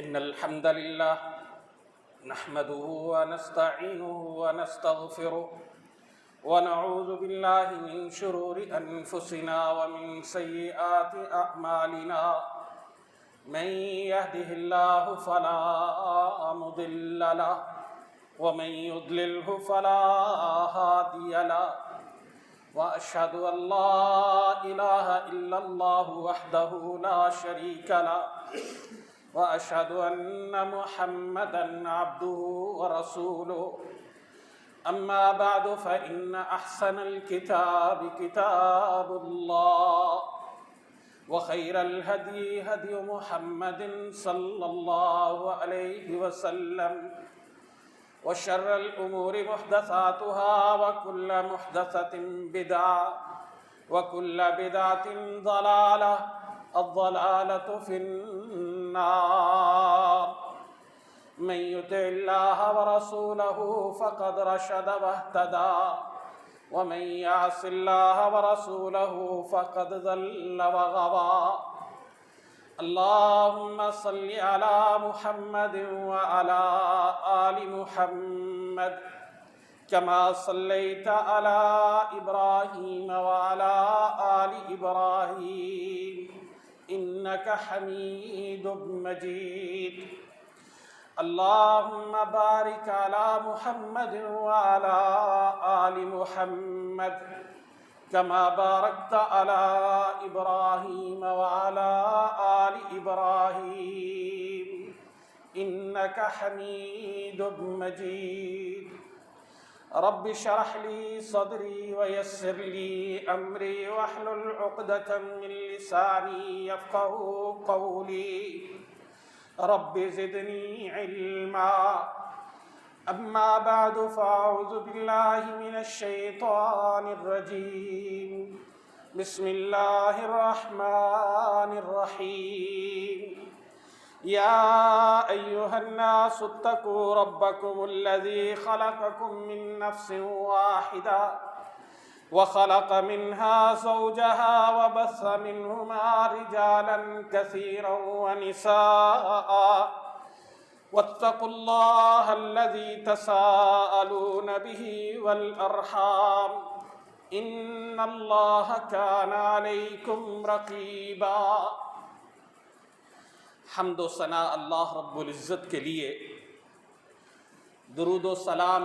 إن الحمد لله نحمده ونستعينه ونستغفره ونعوذ بالله من شرور أنفسنا ومن سيئات أعمالنا من يهده الله فلا مضل له ومن يضلله فلا هادي له وأشهد أن لا إله إلا الله وحده لا شريك له وأشهد أن محمدًا عبده ورسوله أما بعد فإن أحسن الكتاب كتاب الله وخير الهدي هدي محمد صلى الله عليه وسلم وشر الأمور محدثاتها وكل محدثة بدعة وكل بدعة ضلالة الضلالة في النار من يطع الله ورسوله فقد رشد واهتدى ومن يعص الله ورسوله فقد ضل وغوى اللهم صل على محمد وعلى آل محمد كما صليت على إبراهيم وعلى آل إبراهيم إنك حميد مجيد اللهم بارك على محمد وعلى آل محمد كما باركت على إبراهيم وعلى آل إبراهيم إنك حميد مجيد رب اشرح لي صدري ويسر لي أمري واحلل عقدة من لساني يفقهوا قولي رب زدني علما أما بعد فأعوذ بالله من الشيطان الرجيم بسم الله الرحمن الرحيم يا أيها الناس اتقوا ربكم الذي خلقكم من نفس واحدة وخلق منها زوجها وبث منهما رجالا كثيرا ونساء واتقوا الله الذي تساءلون به والأرحام إن الله كان عليكم رقيبا حمد و ثنا اللہ رب العزت کے لیے، درود و سلام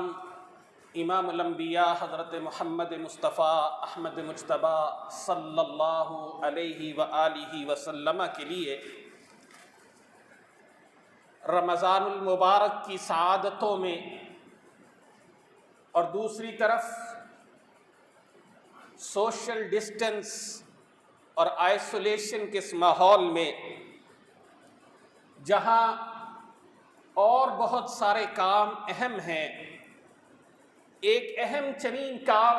امام الانبیاء حضرت محمد مصطفیٰ احمد مجتبیٰ صلی اللہ علیہ وآلہ وسلم کے لیے، رمضان المبارک کی سعادتوں میں اور دوسری طرف سوشل ڈسٹنس اور آئسولیشن کے اس ماحول میں جہاں اور بہت سارے کام اہم ہیں، ایک اہم ترین کام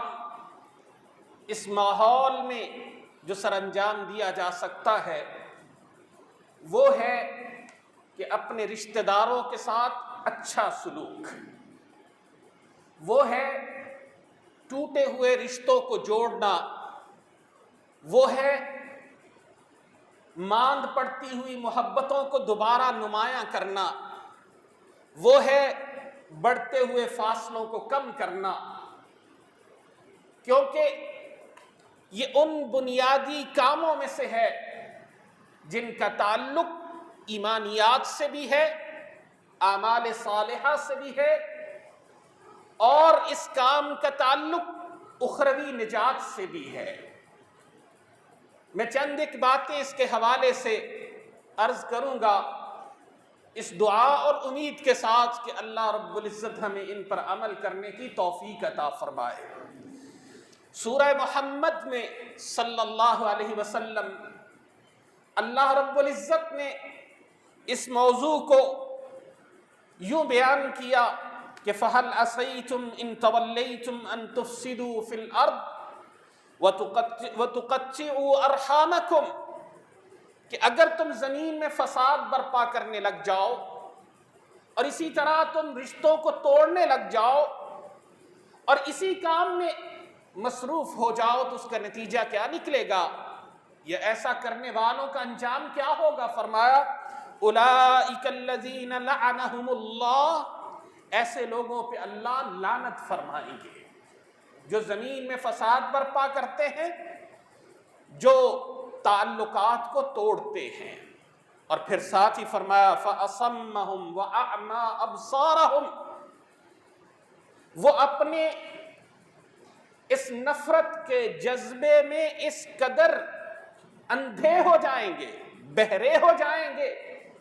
اس ماحول میں جو سر انجام دیا جا سکتا ہے وہ ہے کہ اپنے رشتہ داروں کے ساتھ اچھا سلوک، وہ ہے ٹوٹے ہوئے رشتوں کو جوڑنا، وہ ہے ماند پڑتی ہوئی محبتوں کو دوبارہ نمایاں کرنا، وہ ہے بڑھتے ہوئے فاصلوں کو کم کرنا، کیونکہ یہ ان بنیادی کاموں میں سے ہے جن کا تعلق ایمانیات سے بھی ہے، اعمال صالحہ سے بھی ہے، اور اس کام کا تعلق اخروی نجات سے بھی ہے۔ میں چند ایک باتیں اس کے حوالے سے عرض کروں گا، اس دعا اور امید کے ساتھ کہ اللہ رب العزت ہمیں ان پر عمل کرنے کی توفیق عطا فرمائے۔ سورہ محمد میں صلی اللہ علیہ وسلم اللہ رب العزت نے اس موضوع کو یوں بیان کیا کہ فَهَلْ عَصَيْتُمْ إِن تَوَلَّيْتُمْ أَن تُفْسِدُوا فِي الْأَرْضِ وَتُقَطِّعُوا أَرْحَامَكُمْ، کہ اگر تم زمین میں فساد برپا کرنے لگ جاؤ اور اسی طرح تم رشتوں کو توڑنے لگ جاؤ اور اسی کام میں مصروف ہو جاؤ تو اس کا نتیجہ کیا نکلے گا؟ یہ ایسا کرنے والوں کا انجام کیا ہوگا؟ فرمایا اولئک الذین لعنہم اللہ، ایسے لوگوں پہ اللہ لعنت فرمائیں گے جو زمین میں فساد برپا کرتے ہیں، جو تعلقات کو توڑتے ہیں۔ اور پھر ساتھ ہی فرمایا فَأَصَمَّهُمْ وَأَعْمَى أَبْصَارَهُمْ، وہ اپنے اس نفرت کے جذبے میں اس قدر اندھے ہو جائیں گے، بہرے ہو جائیں گے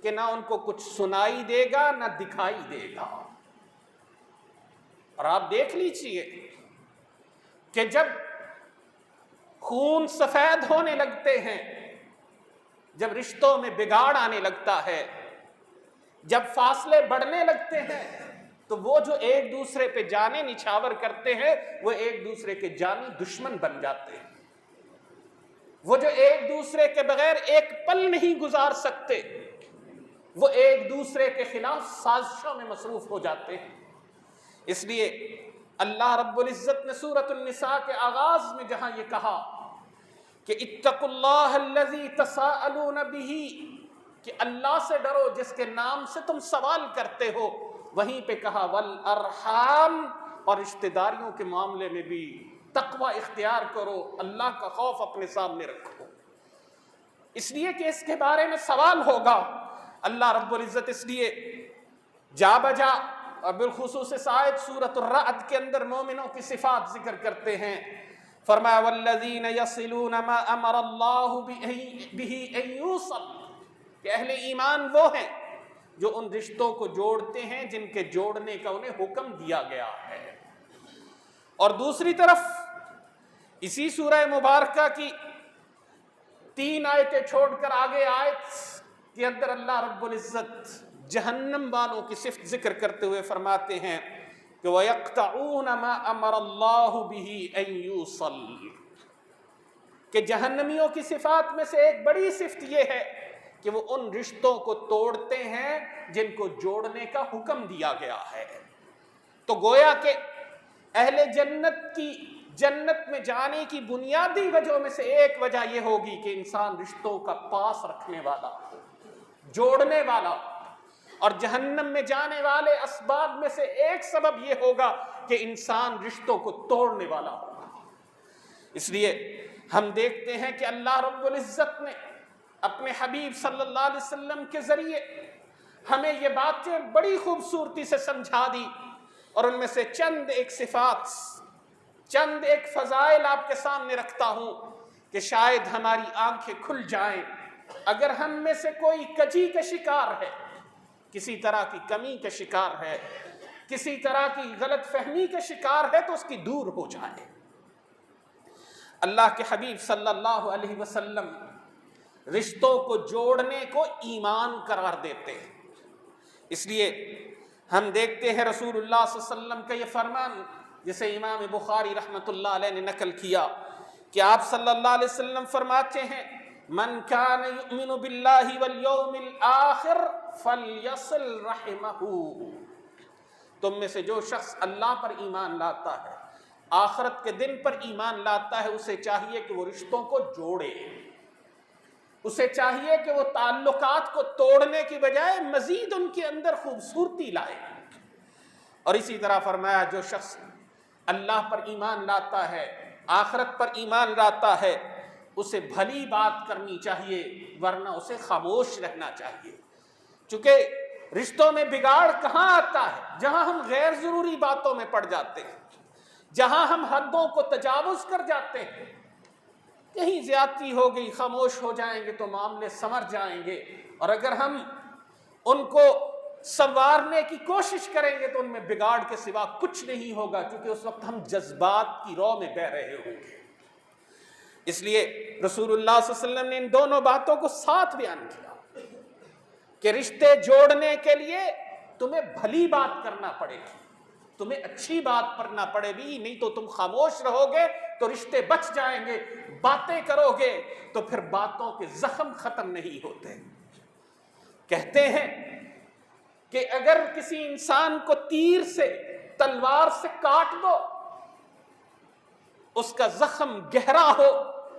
کہ نہ ان کو کچھ سنائی دے گا نہ دکھائی دے گا۔ اور آپ دیکھ لیجئے کہ جب خون سفید ہونے لگتے ہیں، جب رشتوں میں بگاڑ آنے لگتا ہے، جب فاصلے بڑھنے لگتے ہیں، تو وہ جو ایک دوسرے پہ جانیں نچھاور کرتے ہیں وہ ایک دوسرے کے جانی دشمن بن جاتے ہیں۔ وہ جو ایک دوسرے کے بغیر ایک پل نہیں گزار سکتے، وہ ایک دوسرے کے خلاف سازشوں میں مصروف ہو جاتے ہیں۔ اس لیے اللہ رب العزت نے سورۃ النساء کے آغاز میں جہاں یہ کہا کہ اتقوا اللہ الذی تساءلون بہ، کہ اللہ سے ڈرو جس کے نام سے تم سوال کرتے ہو، وہیں پہ کہا والارحام، اور رشتہ داریوں کے معاملے میں بھی تقوی اختیار کرو، اللہ کا خوف اپنے سامنے رکھو، اس لیے کہ اس کے بارے میں سوال ہوگا۔ اللہ رب العزت اس لیے جا بجا اور بالخصوص اس آیت سورۃ الرعد کے اندر مومنوں کی صفات ذکر کرتے ہیں۔ فرمایا والذین یصلون ما امر اللہ بہ ان یوصل، کہ اہل ایمان وہ ہیں جو ان رشتوں کو جوڑتے ہیں جن کے جوڑنے کا انہیں حکم دیا گیا ہے۔ اور دوسری طرف اسی سورہ مبارکہ کی 3 آیتیں چھوڑ کر آگے آیت کے اندر اللہ رب العزت جہنم والوں کی صفت ذکر کرتے ہوئے فرماتے ہیں کہ وَيَقْطَعُونَ مَا أَمَرَ اللَّهُ بِهِ أَن يُوصَلْ، کہ جہنمیوں کی صفات میں سے ایک بڑی صفت یہ ہے کہ وہ ان رشتوں کو توڑتے ہیں جن کو جوڑنے کا حکم دیا گیا ہے۔ تو گویا کہ اہل جنت کی جنت میں جانے کی بنیادی وجہوں میں سے ایک وجہ یہ ہوگی کہ انسان رشتوں کا پاس رکھنے والا، جوڑنے والا، اور جہنم میں جانے والے اسباب میں سے ایک سبب یہ ہوگا کہ انسان رشتوں کو توڑنے والا ہوگا۔ اس لیے ہم دیکھتے ہیں کہ اللہ رب العزت نے اپنے حبیب صلی اللہ علیہ وسلم کے ذریعے ہمیں یہ باتیں بڑی خوبصورتی سے سمجھا دی، اور ان میں سے چند ایک صفات، چند ایک فضائل آپ کے سامنے رکھتا ہوں کہ شاید ہماری آنکھیں کھل جائیں۔ اگر ہم میں سے کوئی کجی کا شکار ہے، کسی طرح کی کمی کا شکار ہے، کسی طرح کی غلط فہمی کا شکار ہے، تو اس کی دور ہو جائے۔ اللہ کے حبیب صلی اللہ علیہ وسلم رشتوں کو جوڑنے کو ایمان قرار دیتے ہیں۔ اس لیے ہم دیکھتے ہیں رسول اللہ صلی اللہ علیہ وسلم کا یہ فرمان جسے امام بخاری رحمۃ اللہ علیہ نے نقل کیا کہ آپ صلی اللہ علیہ وسلم فرماتے ہیں من کان یؤمن باللہ والیوم الآخر فلیصل رحمہ، تم میں سے جو شخص اللہ پر ایمان لاتا ہے، آخرت کے دن پر ایمان لاتا ہے، اسے چاہیے کہ وہ رشتوں کو جوڑے، اسے چاہیے کہ وہ تعلقات کو توڑنے کی بجائے مزید ان کے اندر خوبصورتی لائے۔ اور اسی طرح فرمایا جو شخص اللہ پر ایمان لاتا ہے، آخرت پر ایمان لاتا ہے، اسے بھلی بات کرنی چاہیے ورنہ اسے خاموش رہنا چاہیے۔ چونکہ رشتوں میں بگاڑ کہاں آتا ہے؟ جہاں ہم غیر ضروری باتوں میں پڑ جاتے ہیں، جہاں ہم حدوں کو تجاوز کر جاتے ہیں، کہیں زیادتی ہو گئی، خاموش ہو جائیں گے تو معاملے سنور جائیں گے، اور اگر ہم ان کو سنوارنے کی کوشش کریں گے تو ان میں بگاڑ کے سوا کچھ نہیں ہوگا، کیونکہ اس وقت ہم جذبات کی رو میں بہہ رہے ہوں گے۔ اس لیے رسول اللہ صلی اللہ علیہ وسلم نے ان دونوں باتوں کو ساتھ بیان کیا کہ رشتے جوڑنے کے لیے تمہیں بھلی بات کرنا پڑے گی، تمہیں اچھی بات کرنا پڑے گی، نہیں تو تم خاموش رہو گے تو رشتے بچ جائیں گے، باتیں کرو گے تو پھر باتوں کے زخم ختم نہیں ہوتے۔ کہتے ہیں کہ اگر کسی انسان کو تیر سے، تلوار سے کاٹ دو، اس کا زخم گہرا ہو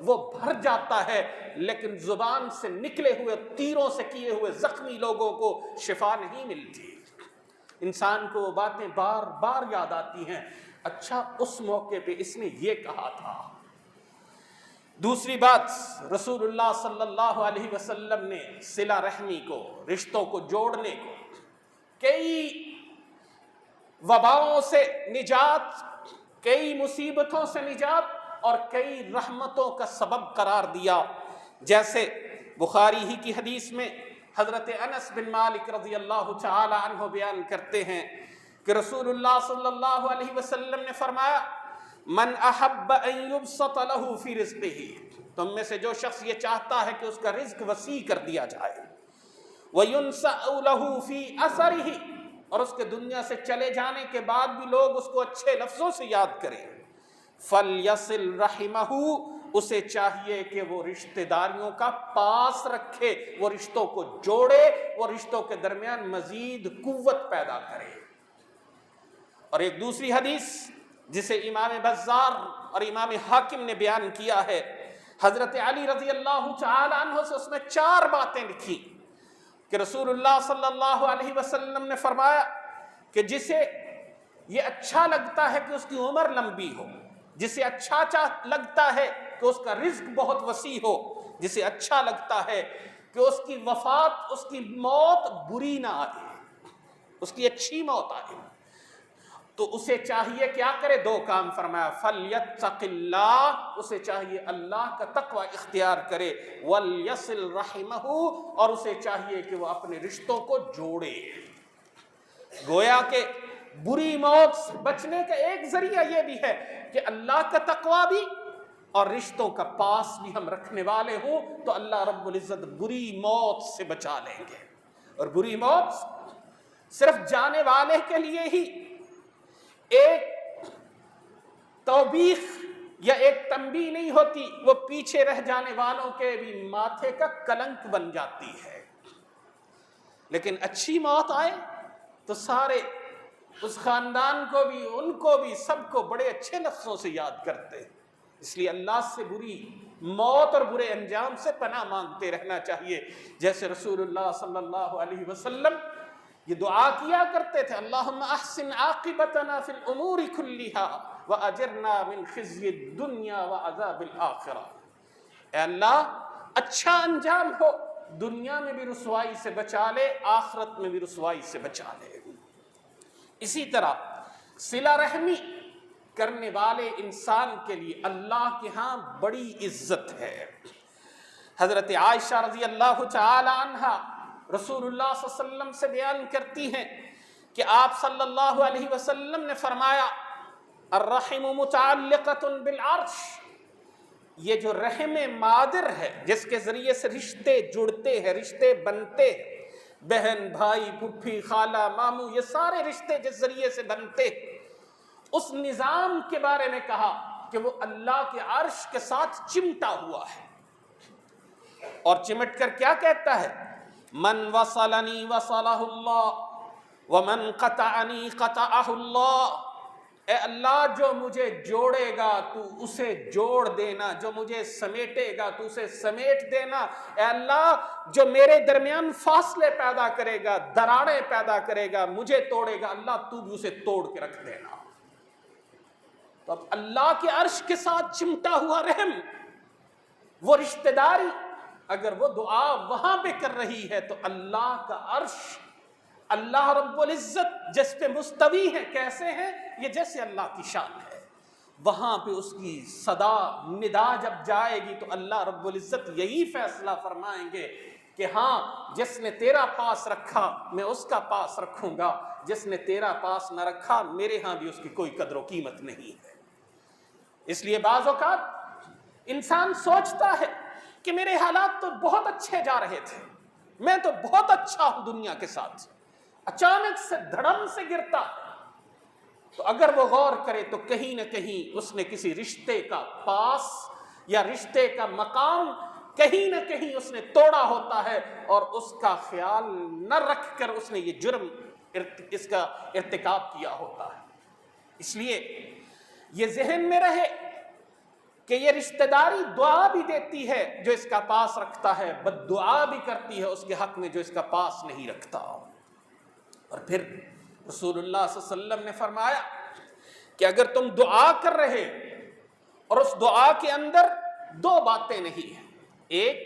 وہ بھر جاتا ہے، لیکن زبان سے نکلے ہوئے تیروں سے کیے ہوئے زخمی لوگوں کو شفا نہیں ملتی۔ انسان کو وہ باتیں بار بار یاد آتی ہیں، اچھا اس موقع پہ اس نے یہ کہا تھا۔ دوسری بات، رسول اللہ صلی اللہ علیہ وسلم نے صلہ رحمی کو، رشتوں کو جوڑنے کو، کئی وباؤں سے نجات، کئی مصیبتوں سے نجات اور کئی رحمتوں کا سبب قرار دیا۔ جیسے بخاری ہی کی حدیث میں حضرت انس بن مالک رضی اللہ تعالی عنہ بیان کرتے ہیں کہ رسول اللہ صلی اللہ علیہ وسلم نے فرمایا، من احب ان یبسط له فی رزقہ، تم میں سے جو شخص یہ چاہتا ہے کہ اس کا رزق وسیع کر دیا جائے، وَيُنْسَأُ لَهُ فِي أَثَرِهِ، اور اس کے دنیا سے چلے جانے کے بعد بھی لوگ اس کو اچھے لفظوں سے یاد کریں، فَلْيَصِلْ رَحِمَهُ، اسے چاہیے کہ وہ رشتہ داریوں کا پاس رکھے، وہ رشتوں کو جوڑے، وہ رشتوں کے درمیان مزید قوت پیدا کرے۔ اور ایک دوسری حدیث جسے امام بزار اور امام حاکم نے بیان کیا ہے، حضرت علی رضی اللہ تعالی عنہ سے، اس میں 4 باتیں لکھی کہ رسول اللہ صلی اللہ علیہ وسلم نے فرمایا کہ جسے یہ اچھا لگتا ہے کہ اس کی عمر لمبی ہو، جسے اچھا لگتا ہے کہ اس کا رزق بہت وسیع ہو، جسے اچھا لگتا ہے کہ اس کی وفات، اس کی موت بری نہ آئے، اس کی اچھی موت آئے، تو اسے چاہیے کیا کرے؟ 2 کام فرمایا، فَلْيَتَّقِ اللَّهِ، اسے چاہیے اللہ کا تقوی اختیار کرے، وَلْيَصِلْ رَحِمَهُ، اور اسے چاہیے کہ وہ اپنے رشتوں کو جوڑے۔ گویا کہ بری موت سے بچنے کا ایک ذریعہ یہ بھی ہے کہ اللہ کا تقوی بھی اور رشتوں کا پاس بھی ہم رکھنے والے ہوں، تو اللہ رب العزت بری موت سے بچا لیں گے۔ اور بری موت صرف جانے والے کے لیے ہی ایک توبیخ یا ایک تنبیہ نہیں ہوتی، وہ پیچھے رہ جانے والوں کے بھی ماتھے کا کلنک بن جاتی ہے۔ لیکن اچھی موت آئے تو سارے اس خاندان کو بھی، ان کو بھی، سب کو بڑے اچھے لفظوں سے یاد کرتے ہیں۔ اس لیے اللہ سے بری موت اور برے انجام سے پناہ مانگتے رہنا چاہیے، جیسے رسول اللہ صلی اللہ علیہ وسلم یہ دعا کیا کرتے تھے، اللہم احسن عاقبتنا فی الامور کلھا واجرنا من خزی الدنیا وعذاب الاخرہ، اے اللہ اچھا انجام ہو، دنیا میں بھی رسوائی سے بچا لے، آخرت میں بھی رسوائی سے بچا لے۔ اسی طرح صلہ رحمی کرنے والے انسان کے لیے اللہ کے ہاں بڑی عزت ہے۔ حضرت عائشہ رضی اللہ تعالی عنہا رسول اللہ صلی اللہ علیہ وسلم سے بیان کرتی ہیں کہ آپ صلی اللہ علیہ وسلم نے فرمایا، الرحم متعلقۃ بالعرش، یہ جو رحم مادر ہے جس کے ذریعے سے رشتے جڑتے ہیں، رشتے بنتے ہیں، بہن، بھائی، پھپھی، خالہ، ماموں، یہ سارے رشتے جس ذریعے سے بنتے ہیں، اس نظام کے بارے میں کہا کہ وہ اللہ کے عرش کے ساتھ چمٹا ہوا ہے۔ اور چمٹ کر کیا کہتا ہے؟ من وصلنی وصلہ اللہ ومن قطعنی قطعہ اللہ، اے اللہ جو مجھے جوڑے گا تو اسے جوڑ دینا، جو مجھے سمیٹے گا تو اسے سمیٹ دینا، اے اللہ جو میرے درمیان فاصلے پیدا کرے گا، دراڑیں پیدا کرے گا، مجھے توڑے گا، اللہ تو بھی اسے توڑ کے رکھ دینا۔ تو اب اللہ کے عرش کے ساتھ چمٹا ہوا رحم، وہ رشتہ داری، اگر وہ دعا وہاں پہ کر رہی ہے تو اللہ کا عرش، اللہ رب العزت جس پہ مستوی ہے، کیسے ہیں یہ؟ جیسے اللہ کی شان ہے، وہاں پہ اس کی صدا ندا جب جائے گی تو اللہ رب العزت یہی فیصلہ فرمائیں گے کہ ہاں جس نے تیرا پاس رکھا میں اس کا پاس رکھوں گا، جس نے تیرا پاس نہ رکھا میرے ہاں بھی اس کی کوئی قدر و قیمت نہیں ہے۔ اس لیے بعض اوقات انسان سوچتا ہے کہ میرے حالات تو بہت اچھے جا رہے تھے، میں تو بہت اچھا ہوں دنیا کے ساتھ، اچانک سے دھڑم سے گرتا ہے، تو اگر وہ غور کرے تو کہیں نہ کہیں اس نے کسی رشتے کا پاس یا رشتے کا مقام کہیں نہ کہیں اس نے توڑا ہوتا ہے، اور اس کا خیال نہ رکھ کر اس نے یہ جرم، اس کا ارتکاب کیا ہوتا ہے۔ اس لیے یہ ذہن میں رہے کہ یہ رشتہ داری دعا بھی دیتی ہے جو اس کا پاس رکھتا ہے، بد دعا بھی کرتی ہے اس کے حق میں جو اس کا پاس نہیں رکھتا۔ اور پھر رسول اللہ صلی اللہ علیہ وسلم نے فرمایا کہ اگر تم دعا کر رہے اور اس دعا کے اندر دو باتیں نہیں ہیں، ایک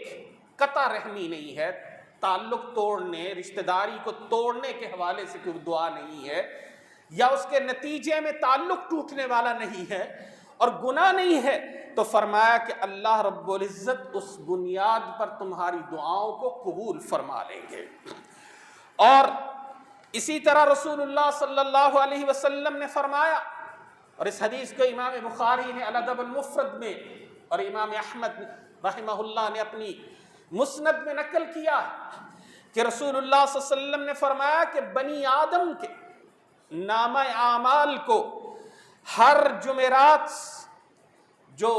قطع رحمی نہیں ہے، تعلق توڑنے، رشتہ داری کو توڑنے کے حوالے سے کوئی دعا نہیں ہے، یا اس کے نتیجے میں تعلق ٹوٹنے والا نہیں ہے اور گناہ نہیں ہے، تو فرمایا کہ اللہ رب العزت اس بنیاد پر تمہاری دعاؤں کو قبول فرما لیں گے۔ اور اسی طرح رسول اللہ صلی اللہ علیہ وسلم نے فرمایا، اور اس حدیث کو امام بخاری نے الادب المفرد میں اور امام احمد رحمہ اللہ نے اپنی مسند میں نقل کیا کہ رسول اللہ صلی اللہ علیہ وسلم نے فرمایا کہ بنی آدم کے نامہ اعمال کو ہر جمعرات، جو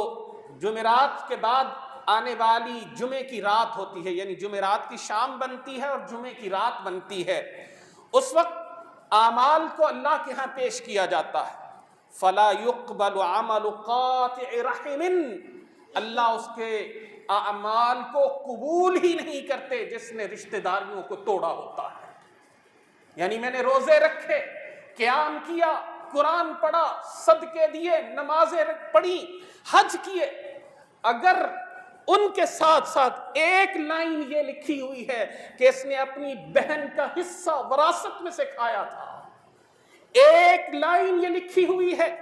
جمعرات کے بعد آنے والی جمعے کی رات ہوتی ہے، یعنی جمعرات کی شام بنتی ہے اور جمعے کی رات بنتی ہے، اس وقت اعمال کو اللہ کے ہاں پیش کیا جاتا ہے۔ فلا يقبل عمل قاطع رحم، اللہ اس کے اعمال کو قبول ہی نہیں کرتے جس نے رشتہ داریوں کو توڑا ہوتا ہے۔ یعنی میں نے روزے رکھے، قیام کیا، قرآن پڑھا، صدقے دیے، نمازیں پڑھی، حج کیے، اگر ان کے ساتھ ساتھ ایک لائن یہ لکھی ہوئی ہے کہ اس نے اپنی بہن کا حصہ وراثت میں سے کھایا تھا، ایک لائن یہ لکھی ہوئی ہے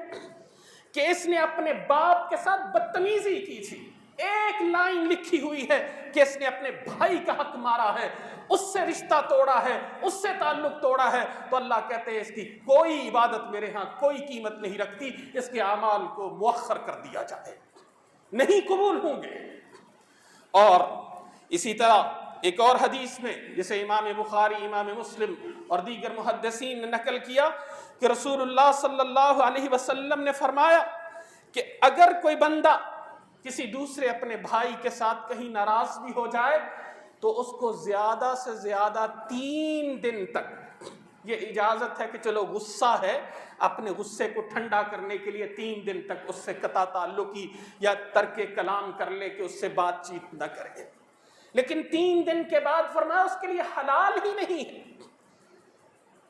کہ اس نے اپنے باپ کے ساتھ بدتمیزی کی تھی، ایک لائن لکھی ہوئی ہے کہ اس نے اپنے بھائی کا حق مارا ہے، اس سے رشتہ توڑا ہے، اس سے تعلق توڑا ہے، تو اللہ کہتے ہیں اس کی کوئی عبادت میرے ہاں کوئی قیمت نہیں رکھتی، اس کے اعمال کو مؤخر کر دیا جائے، نہیں قبول ہوں گے۔ اور اسی طرح ایک اور حدیث میں جسے امام بخاری، امام مسلم اور دیگر محدثین نے نقل کیا کہ رسول اللہ صلی اللہ علیہ وسلم نے فرمایا کہ اگر کوئی بندہ کسی دوسرے اپنے بھائی کے ساتھ کہیں ناراض بھی ہو جائے تو اس کو زیادہ سے زیادہ 3 دن تک یہ اجازت ہے کہ چلو غصہ ہے، اپنے غصے کو ٹھنڈا کرنے کے لیے 3 دن تک اس سے قطع تعلقی یا ترک کلام کر لے کہ اس سے بات چیت نہ کرے، لیکن 3 دن کے بعد فرمایا اس کے لیے حلال ہی نہیں ہے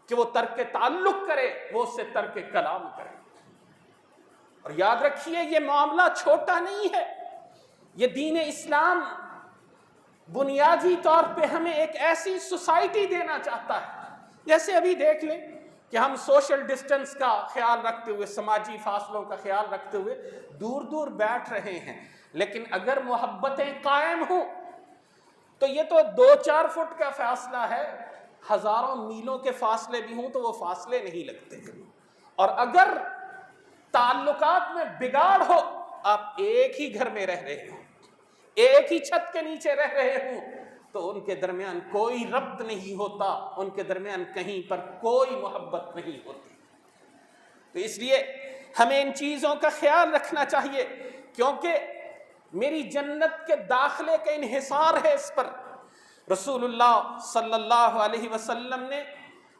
کہ وہ ترک تعلق کرے، وہ اس سے ترک کلام کرے۔ اور یاد رکھیے یہ معاملہ چھوٹا نہیں ہے، یہ دین اسلام بنیادی طور پہ ہمیں ایک ایسی سوسائٹی دینا چاہتا ہے، جیسے ابھی دیکھ لیں کہ ہم سوشل ڈسٹنس کا خیال رکھتے ہوئے، سماجی فاصلوں کا خیال رکھتے ہوئے دور دور بیٹھ رہے ہیں، لیکن اگر محبتیں قائم ہوں تو یہ تو 2-4 فٹ کا فاصلہ ہے، ہزاروں میلوں کے فاصلے بھی ہوں تو وہ فاصلے نہیں لگتے۔ اور اگر تعلقات میں بگاڑ ہو، آپ ایک ہی گھر میں رہ رہے ہوں، ایک ہی چھت کے نیچے رہ رہے ہوں، تو ان کے درمیان کوئی ربط نہیں ہوتا، ان کے درمیان کہیں پر کوئی محبت نہیں ہوتی۔ تو اس لیے ہمیں ان چیزوں کا خیال رکھنا چاہیے، کیونکہ میری جنت کے داخلے کا انحصار ہے اس پر۔ رسول اللہ صلی اللہ علیہ وسلم نے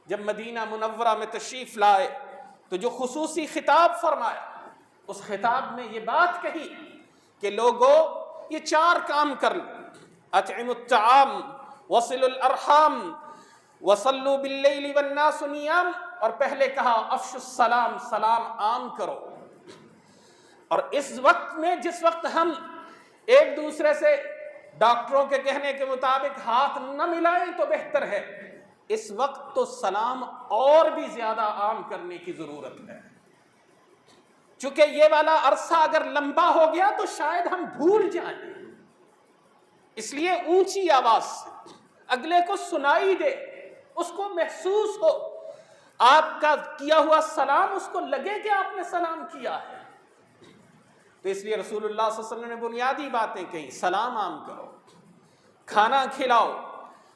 جب مدینہ منورہ میں تشریف لائے تو جو خصوصی خطاب فرمایا، اس خطاب میں یہ بات کہی کہ لوگوں یہ 4 کام کر لو، اطعموا الطعام وصلوا الارحام وصلوا باللیل والناس نیام، اور پہلے کہا افشوا السلام، سلام عام کرو۔ اور اس وقت میں جس وقت ہم ایک دوسرے سے ڈاکٹروں کے کہنے کے مطابق ہاتھ نہ ملائیں تو بہتر ہے، اس وقت تو سلام اور بھی زیادہ عام کرنے کی ضرورت ہے، چونکہ یہ والا عرصہ اگر لمبا ہو گیا تو شاید ہم بھول جائیں، اس لیے اونچی آواز سے اگلے کو سنائی دے، اس کو محسوس ہو، آپ کا کیا ہوا سلام اس کو لگے کہ آپ نے سلام کیا ہے۔ تو اس لیے رسول اللہ صلی اللہ علیہ وسلم نے بنیادی باتیں کہیں، سلام عام کرو، کھانا کھلاؤ،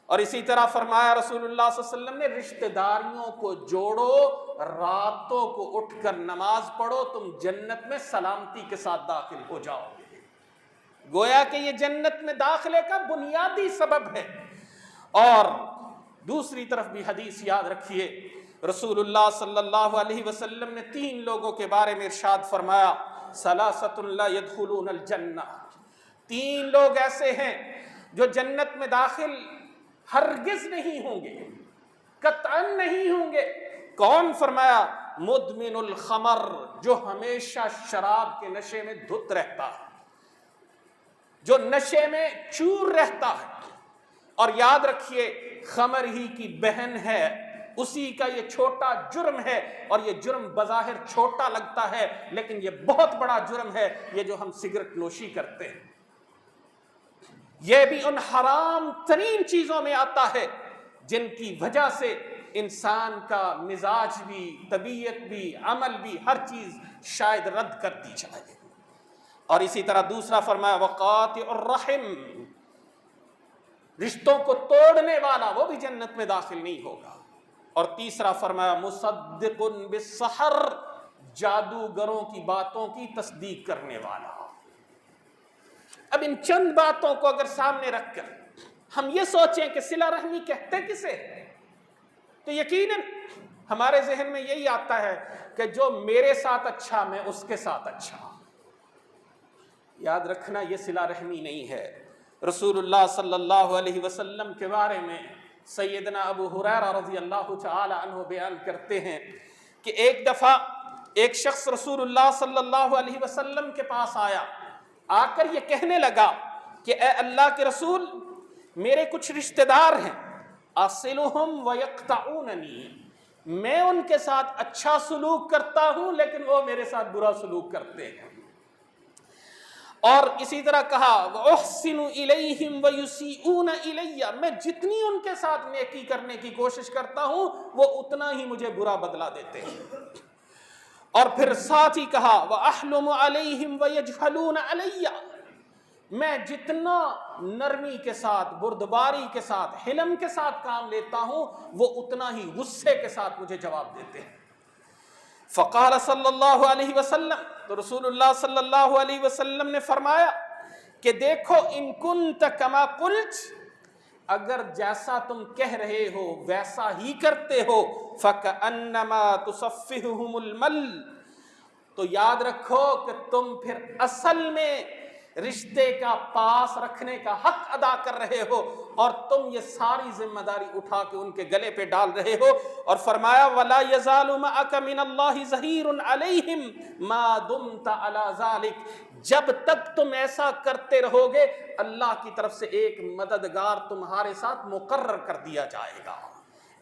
اور اسی طرح فرمایا رسول اللہ صلی اللہ علیہ وسلم نے رشتہ داریوں کو جوڑو، راتوں کو اٹھ کر نماز پڑھو، تم جنت میں سلامتی کے ساتھ داخل ہو جاؤ گے۔ گویا کہ یہ جنت میں داخلے کا بنیادی سبب ہے۔ اور دوسری طرف بھی حدیث یاد رکھیے، رسول اللہ صلی اللہ علیہ وسلم نے 3 لوگوں کے بارے میں ارشاد فرمایا، ثلاثۃ لا يدخلون الجنہ، 3 لوگ ایسے ہیں جو جنت میں داخل ہرگز نہیں ہوں گے، قطعاً نہیں ہوں گے۔ کون؟ فرمایا مدمن الخمر، جو ہمیشہ شراب کے نشے میں دھت رہتا ہے، جو نشے میں چور رہتا ہے۔ اور یاد رکھیے خمر ہی کی بہن ہے، اسی کا یہ چھوٹا جرم ہے، اور یہ جرم بظاہر چھوٹا لگتا ہے لیکن یہ بہت بڑا جرم ہے، یہ جو ہم سگریٹ نوشی کرتے ہیں۔ یہ بھی ان حرام ترین چیزوں میں آتا ہے جن کی وجہ سے انسان کا مزاج بھی، طبیعت بھی، عمل بھی، ہر چیز شاید رد کر دی جائے۔ اور اسی طرح دوسرا فرمایا وقاطع الرحم، رشتوں کو توڑنے والا وہ بھی جنت میں داخل نہیں ہوگا۔ اور تیسرا فرمایا مصدق بالسحر، جادوگروں کی باتوں کی تصدیق کرنے والا۔ اب ان چند باتوں کو اگر سامنے رکھ کر ہم یہ سوچیں کہ صلہ رحمی کہتے کسے ہیں، تو یقیناً ہمارے ذہن میں یہی آتا ہے کہ جو میرے ساتھ اچھا میں اس کے ساتھ اچھا۔ یاد رکھنا یہ صلہ رحمی نہیں ہے۔ رسول اللہ صلی اللہ علیہ وسلم کے بارے میں سیدنا ابو ہریرہ رضی اللہ تعالی عنہ بیان کرتے ہیں کہ ایک دفعہ ایک شخص رسول اللہ صلی اللہ علیہ وسلم کے پاس آیا، آ کر یہ کہنے لگا کہ اے اللہ کے رسول، میرے کچھ رشتہ دار ہیں، اصلہم ویقطعوننی، میں ان کے ساتھ اچھا سلوک کرتا ہوں لیکن وہ میرے ساتھ برا سلوک کرتے ہیں۔ اور اسی طرح کہا وَأُحْسِنُ إِلَيْهِمْ وَيُسِيئُونَ إِلَيَّ، میں جتنی ان کے ساتھ نیکی کرنے کی کوشش کرتا ہوں وہ اتنا ہی مجھے برا بدلہ دیتے ہیں۔ اور پھر ساتھ ہی کہا وَأَحْلُمُ عَلَيْهِمْ وَيَجْهَلُونَ عَلَيَّ، میں جتنا نرمی کے ساتھ، بردباری کے ساتھ، حلم کے ساتھ کام لیتا ہوں وہ اتنا ہی غصے کے ساتھ مجھے جواب دیتے ہیں۔ فقال صلی اللہ علیہ وسلم، تو رسول اللہ صلی اللہ علیہ وسلم نے فرمایا کہ دیکھو ان کنت کما قلت، اگر جیسا تم کہہ رہے ہو ویسا ہی کرتے ہو، فَكَأَنَّمَا تُصَفِّهُهُمُ الْمَلْ، تو یاد رکھو کہ تم پھر اصل میں رشتے کا پاس رکھنے کا حق ادا کر رہے ہو، اور تم یہ ساری ذمہ داری اٹھا کے ان کے گلے پہ ڈال رہے ہو۔ اور فرمایا وَلَا يَزَالُ مَعَكَ مِنَ اللَّهِ ظَهِيرٌ عَلَيْهِمْ مَا دُمْتَ عَلَى ذَلِكَ، جب تک تم ایسا کرتے رہو گے اللہ کی طرف سے ایک مددگار تمہارے ساتھ مقرر کر دیا جائے گا،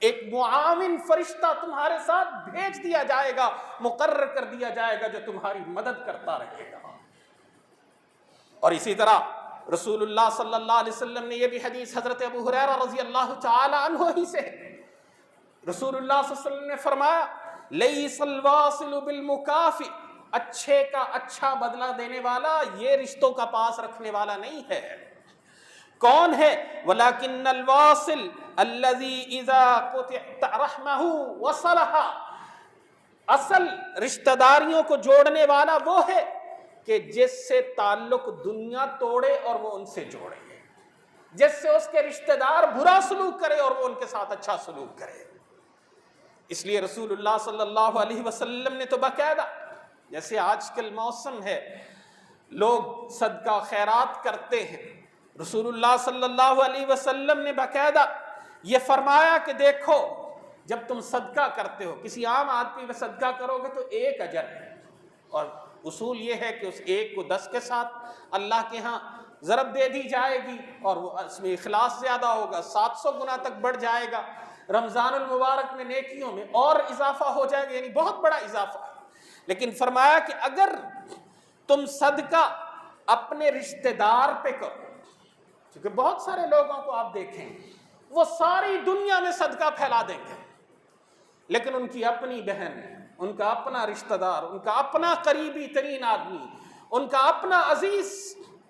ایک معاون فرشتہ تمہارے ساتھ بھیج دیا جائے گا، مقرر کر دیا جائے گا جو تمہاری مدد کرتا رہے گا۔ اور اسی طرح رسول اللہ صلی اللہ علیہ وسلم نے یہ بھی حدیث حضرت ابو ہریرہ رضی اللہ تعالی عنہ ہی سے، رسول اللہ صلی اللہ علیہ وسلم نے فرمایا لیس الواصل بالمکافئ، اچھے کا اچھا بدلہ دینے والا یہ رشتوں کا پاس رکھنے والا نہیں ہے۔ کون ہے؟ ولیکن الواصل الذی اذا قطعت رحمہ وصلھا، اصل رشتہ داریوں کو جوڑنے والا وہ ہے کہ جس سے تعلق دنیا توڑے اور وہ ان سے جوڑے، جس سے اس کے رشتہ دار برا سلوک کرے اور وہ ان کے ساتھ اچھا سلوک کرے۔ اس لیے رسول اللہ صلی اللہ علیہ وسلم نے تو باقاعدہ، جیسے آج کل موسم ہے لوگ صدقہ خیرات کرتے ہیں، رسول اللہ صلی اللہ علیہ وسلم نے باقاعدہ یہ فرمایا کہ دیکھو جب تم صدقہ کرتے ہو، کسی عام آدمی میں صدقہ کرو گے تو 1 اجر ہے، اور اصول یہ ہے کہ اس 1 کو 10 کے ساتھ اللہ کے ہاں ضرب دے دی جائے گی، اور وہ اس میں اخلاص زیادہ ہوگا، 700 گنا تک بڑھ جائے گا۔ رمضان المبارک میں نیکیوں میں اور اضافہ ہو جائے گا، یعنی بہت بڑا اضافہ ہے۔ لیکن فرمایا کہ اگر تم صدقہ اپنے رشتہ دار پہ کرو، کیونکہ بہت سارے لوگوں کو آپ دیکھیں وہ ساری دنیا میں صدقہ پھیلا دیں گے، لیکن ان کی اپنی بہن، ان کا اپنا رشتہ دار، ان کا اپنا قریبی ترین آدمی، ان کا اپنا عزیز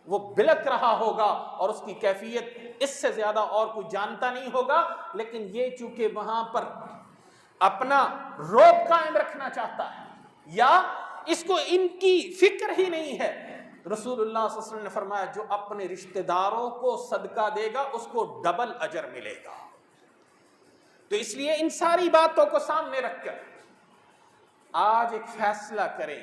وہ بلک رہا ہوگا اور اس کی کیفیت اس سے زیادہ اور کوئی جانتا نہیں ہوگا، لیکن یہ چونکہ وہاں پر اپنا روب قائم رکھنا چاہتا ہے یا اس کو ان کی فکر ہی نہیں ہے، رسول اللہ صلی اللہ علیہ وسلم نے فرمایا جو اپنے رشتہ داروں کو صدقہ دے گا اس کو ڈبل اجر ملے گا۔ تو اس لیے ان ساری باتوں کو سامنے رکھ کر آج ایک فیصلہ کریں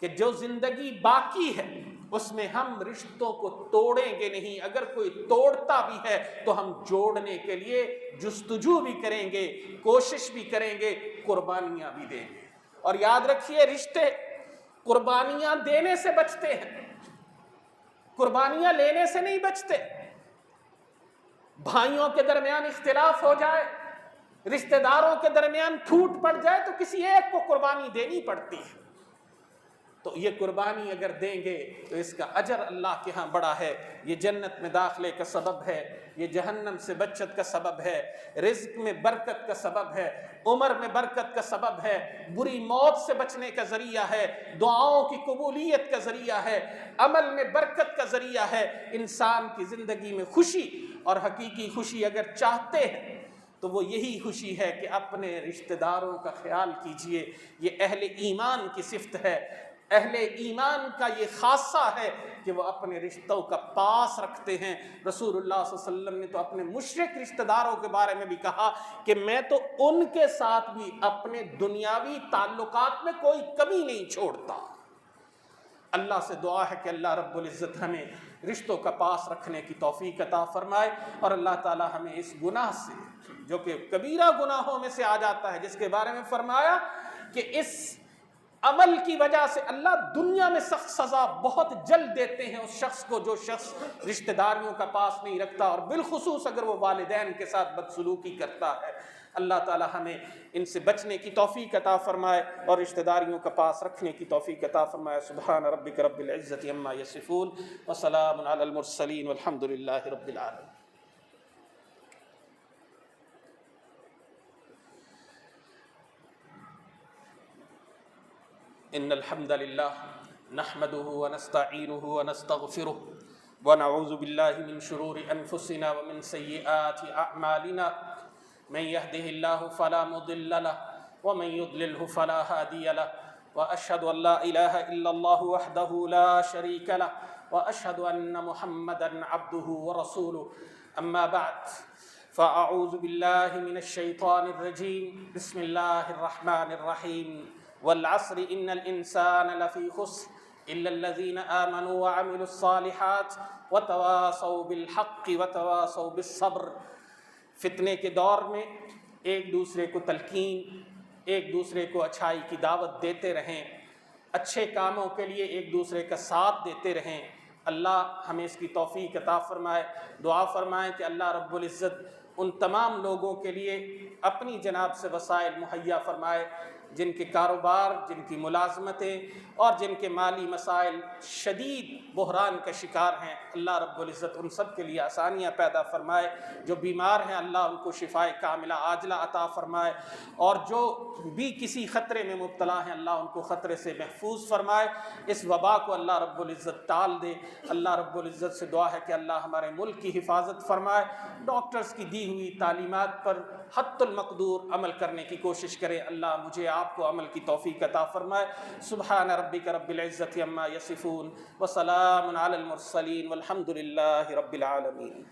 کہ جو زندگی باقی ہے اس میں ہم رشتوں کو توڑیں گے نہیں، اگر کوئی توڑتا بھی ہے تو ہم جوڑنے کے لیے جستجو بھی کریں گے، کوشش بھی کریں گے، قربانیاں بھی دیں گے۔ اور یاد رکھیے رشتے قربانیاں دینے سے بچتے ہیں، قربانیاں لینے سے نہیں بچتے۔ بھائیوں کے درمیان اختلاف ہو جائے، رشتہ داروں کے درمیان پھوٹ پڑ جائے تو کسی ایک کو قربانی دینی پڑتی ہے، تو یہ قربانی اگر دیں گے تو اس کا اجر اللہ کے ہاں بڑا ہے، یہ جنت میں داخلے کا سبب ہے، یہ جہنم سے بچت کا سبب ہے، رزق میں برکت کا سبب ہے، عمر میں برکت کا سبب ہے، بری موت سے بچنے کا ذریعہ ہے، دعاؤں کی قبولیت کا ذریعہ ہے، عمل میں برکت کا ذریعہ ہے۔ انسان کی زندگی میں خوشی اور حقیقی خوشی اگر چاہتے ہیں تو وہ یہی خوشی ہے کہ اپنے رشتہ داروں کا خیال کیجئے۔ یہ اہل ایمان کی صفت ہے، اہل ایمان کا یہ خاصہ ہے کہ وہ اپنے رشتوں کا پاس رکھتے ہیں۔ رسول اللہ صلی اللہ علیہ وسلم نے تو اپنے مشرک رشتہ داروں کے بارے میں بھی کہا کہ میں تو ان کے ساتھ بھی اپنے دنیاوی تعلقات میں کوئی کمی نہیں چھوڑتا۔ اللہ سے دعا ہے کہ اللہ رب العزت ہمیں رشتوں کا پاس رکھنے کی توفیق عطا فرمائے، اور اللہ تعالی ہمیں اس گناہ سے جو کہ کبیرہ گناہوں میں سے آ جاتا ہے، جس کے بارے میں فرمایا کہ اس عمل کی وجہ سے اللہ دنیا میں سخت سزا بہت جلد دیتے ہیں اس شخص کو جو شخص رشتہ داریوں کا پاس نہیں رکھتا، اور بالخصوص اگر وہ والدین کے ساتھ بدسلوکی کرتا ہے۔ اللہ تعالی ہمیں ان سے بچنے کی توفیق عطا فرمائے اور رشتہ داریوں کا پاس رکھنے کی توفیق عطا فرمائے۔ سبحان ربک رب العزت عما یصفون وسلام علی المرسلین والحمد للہ رب العالمین۔ ان الحمد للہ نحمده ونستعینه ونستغفره ونعوذ باللہ من شرور انفسنا ومن سیئات اعمالنا، من يهده الله فلا مضل له ومن يضلله فلا هادي له، واشهد ان لا اله الا الله وحده لا شريك له، واشهد ان محمدا عبده ورسوله۔ اما بعد فاعوذ باللہ من الشیطان الرجیم، بسم اللہ الرحمن الرحیم۔ والعصر ان الانسان لفی خسر الا الذین آمنوا وعملوا الصالحات وتواصوا بالحق وتواصوا بالصبر۔ فتنے کے دور میں ایک دوسرے کو تلقین، ایک دوسرے کو اچھائی کی دعوت دیتے رہیں، اچھے کاموں کے لیے ایک دوسرے کا ساتھ دیتے رہیں۔ اللہ ہمیں اس کی توفیق عطا فرمائے۔ دعا فرمائیں کہ اللہ رب العزت ان تمام لوگوں کے لیے اپنی جناب سے وسائل مہیا فرمائے جن کے کاروبار، جن کی ملازمتیں اور جن کے مالی مسائل شدید بحران کا شکار ہیں۔ اللہ رب العزت ان سب کے لیے آسانیاں پیدا فرمائے۔ جو بیمار ہیں اللہ ان کو شفائے کاملہ عاجلہ عطا فرمائے، اور جو بھی کسی خطرے میں مبتلا ہیں اللہ ان کو خطرے سے محفوظ فرمائے۔ اس وبا کو اللہ رب العزت ٹال دے۔ اللہ رب العزت سے دعا ہے کہ اللہ ہمارے ملک کی حفاظت فرمائے، ڈاکٹرز کی دی ہوئی تعلیمات پر حد المقدور عمل کرنے کی کوشش کرے۔ اللہ مجھے آپ کو عمل کی توفیق عطا فرمائے۔ سبحان ربک رب العزت عما یصفون وسلام علی المرسلین والحمد للہ رب العالمین۔